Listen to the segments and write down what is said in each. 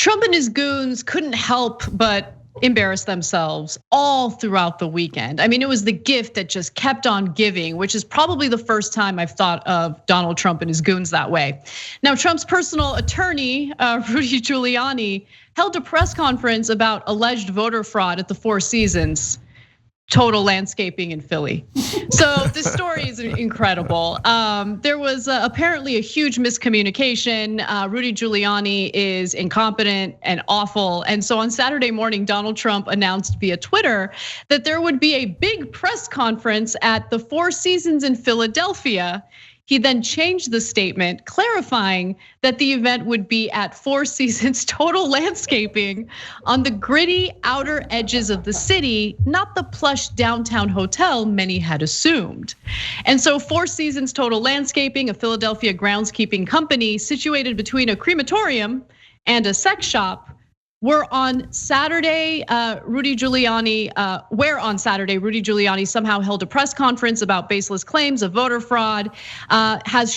Trump and his goons couldn't help but embarrass themselves all throughout the weekend. I mean, it was the gift that just kept on giving, which is probably the first time I've thought of Donald Trump and his goons that way. Now, Trump's personal attorney, Rudy Giuliani, held a press conference about alleged voter fraud at the Four Seasons Total Landscaping in Philly. So this story is incredible. There was apparently a huge miscommunication. Rudy Giuliani is incompetent and awful. And so on Saturday morning, Donald Trump announced via Twitter that there would be a big press conference at the Four Seasons in Philadelphia. He then changed the statement, clarifying that the event would be at Four Seasons Total Landscaping on the gritty outer edges of the city, not the plush downtown hotel many had assumed. And so Four Seasons Total Landscaping, a Philadelphia groundskeeping company situated between a crematorium and a sex shop, where on Saturday, Rudy Giuliani somehow held a press conference about baseless claims of voter fraud, has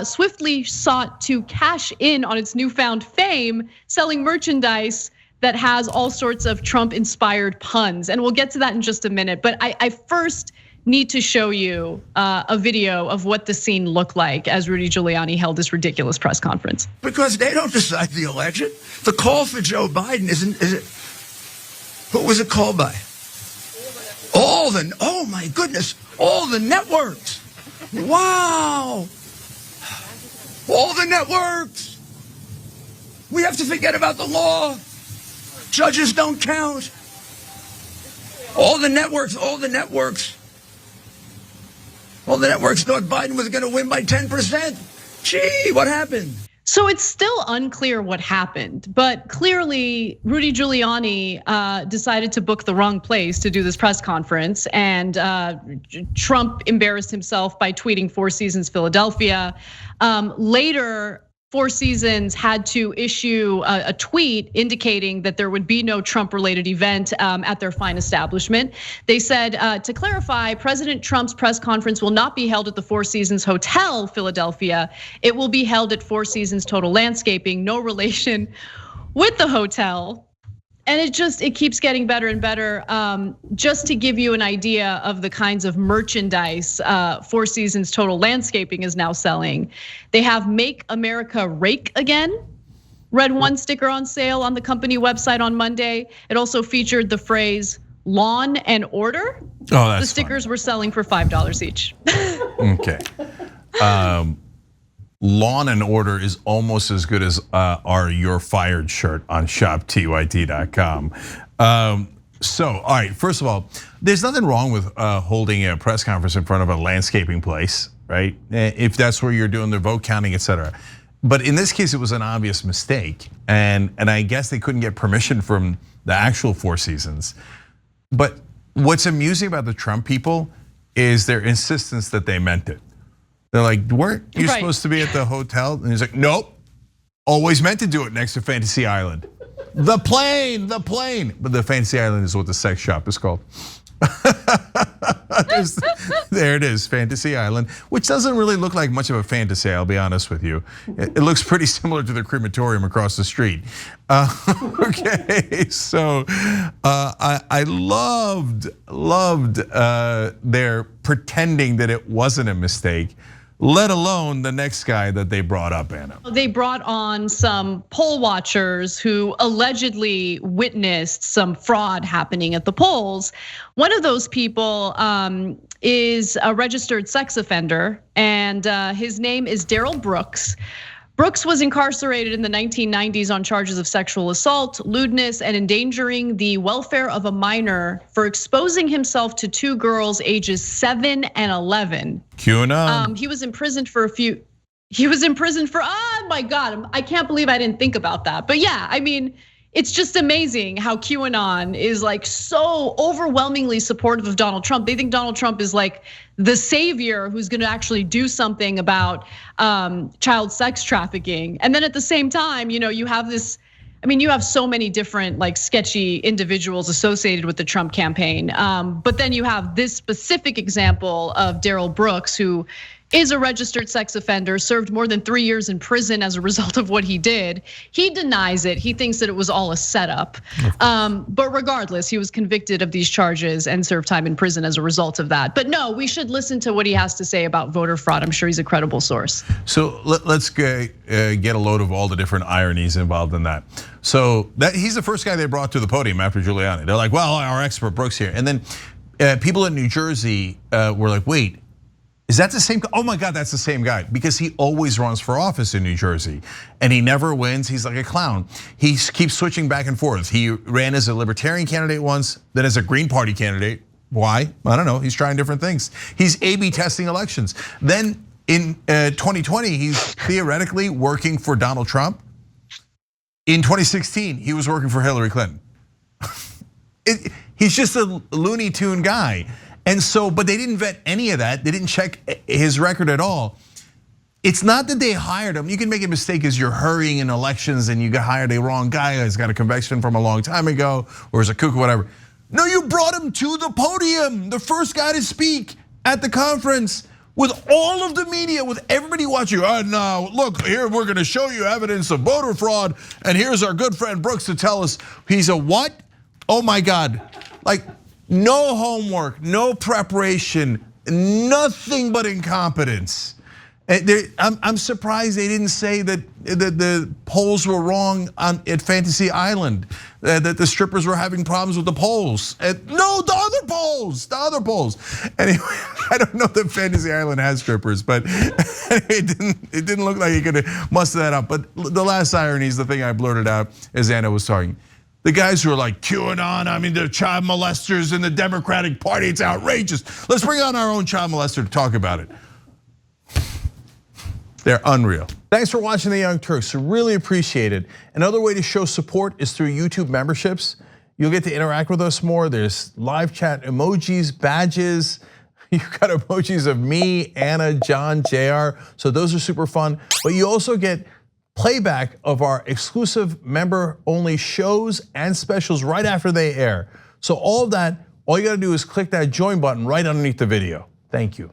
swiftly sought to cash in on its newfound fame, selling merchandise that has all sorts of Trump-inspired puns. And we'll get to that in just a minute. But I first need to show you a video of what the scene looked like as Rudy Giuliani held this ridiculous press conference. Because they don't decide the election. The call for Joe Biden is it? Who was it called by? Oh my goodness, all the networks. Wow. All the networks. We have to forget about the law. Judges don't count. All the networks thought Biden was going to win by 10%. Gee, what happened? So it's still unclear what happened, but clearly Rudy Giuliani decided to book the wrong place to do this press conference, and Trump embarrassed himself by tweeting Four Seasons Philadelphia. Later, Four Seasons had to issue a tweet indicating that there would be no Trump-related event at their fine establishment. They said, to clarify, President Trump's press conference will not be held at the Four Seasons Hotel, Philadelphia. It will be held at Four Seasons Total Landscaping, no relation with the hotel. And it keeps getting better and better. Just to give you an idea of the kinds of merchandise Four Seasons Total Landscaping is now selling. They have Make America Rake Again. Red One sticker on sale on the company website on Monday. It also featured the phrase lawn and order. Oh, that's the stickers were selling for $5 each. Okay. Lawn and Order is almost as good as our You're Fired shirt on shoptyt.com. So, all right, first of all, there's nothing wrong with holding a press conference in front of a landscaping place, right? If that's where you're doing the vote counting, et cetera. But in this case, it was an obvious mistake. And I guess they couldn't get permission from the actual Four Seasons. But what's amusing about the Trump people is their insistence that they meant it. They're like, weren't you supposed to be at the hotel? And he's like, nope, always meant to do it next to Fantasy Island. The plane. But the Fantasy Island is what the sex shop is called. There it is, Fantasy Island, which doesn't really look like much of a fantasy, I'll be honest with you. It looks pretty similar to the crematorium across the street. Okay, so I loved their pretending that it wasn't a mistake, let alone the next guy that they brought up, Anna. They brought on some poll watchers who allegedly witnessed some fraud happening at the polls. One of those people is a registered sex offender, and his name is Darrell Brooks. Brooks was incarcerated in the 1990s on charges of sexual assault, lewdness, and endangering the welfare of a minor for exposing himself to two girls ages 7 and 11. QAnon. He was imprisoned for oh my God, I can't believe I didn't think about that. But yeah, I mean, it's just amazing how QAnon is like so overwhelmingly supportive of Donald Trump. They think Donald Trump is like the savior who's gonna actually do something about child sex trafficking. And then at the same time, you have this, I mean, you have so many different like sketchy individuals associated with the Trump campaign. But then you have this specific example of Darrell Brooks, who is a registered sex offender, served more than 3 years in prison as a result of what he did. He denies it. He thinks that it was all a setup. But regardless, he was convicted of these charges and served time in prison as a result of that. But no, we should listen to what he has to say about voter fraud. I'm sure he's a credible source. So let's get a load of all the different ironies involved in that. So he's the first guy they brought to the podium after Giuliani. They're like, well, our expert Brooks here. And then people in New Jersey were like, wait, is that the same? Oh my God, that's the same guy, because he always runs for office in New Jersey and he never wins. He's like a clown. He keeps switching back and forth. He ran as a Libertarian candidate once, then as a Green Party candidate. Why? I don't know. He's trying different things. He's A/B testing elections. Then in 2020, he's theoretically working for Donald Trump. In 2016, he was working for Hillary Clinton. He's just a Looney Tune guy. And so, but they didn't vet any of that. They didn't check his record at all. It's not that they hired him. You can make a mistake as you're hurrying in elections and you hired a wrong guy who's got a conviction from a long time ago or is a kook or whatever. No, you brought him to the podium, the first guy to speak at the conference with all of the media, with everybody watching. No, look, here we're gonna show you evidence of voter fraud. And here's our good friend Brooks to tell us he's a what? Oh my God, like, no homework, no preparation, nothing but incompetence. I'm surprised they didn't say that the polls were wrong at Fantasy Island, that the strippers were having problems with the polls. No, the other polls. Anyway, I don't know that Fantasy Island has strippers, but it didn't look like he could muster that up. But the last irony is the thing I blurted out as Anna was talking. The guys who are like QAnon, I mean, they're child molesters in the Democratic Party, it's outrageous. Let's bring on our own child molester to talk about it. They're unreal. Thanks for watching The Young Turks, really appreciate it. Another way to show support is through YouTube memberships. You'll get to interact with us more. There's live chat emojis, badges. You've got emojis of me, Anna, John, JR, so those are super fun. But you also get playback of our exclusive member-only shows and specials right after they air. So all of that, all you gotta do is click that join button right underneath the video. Thank you.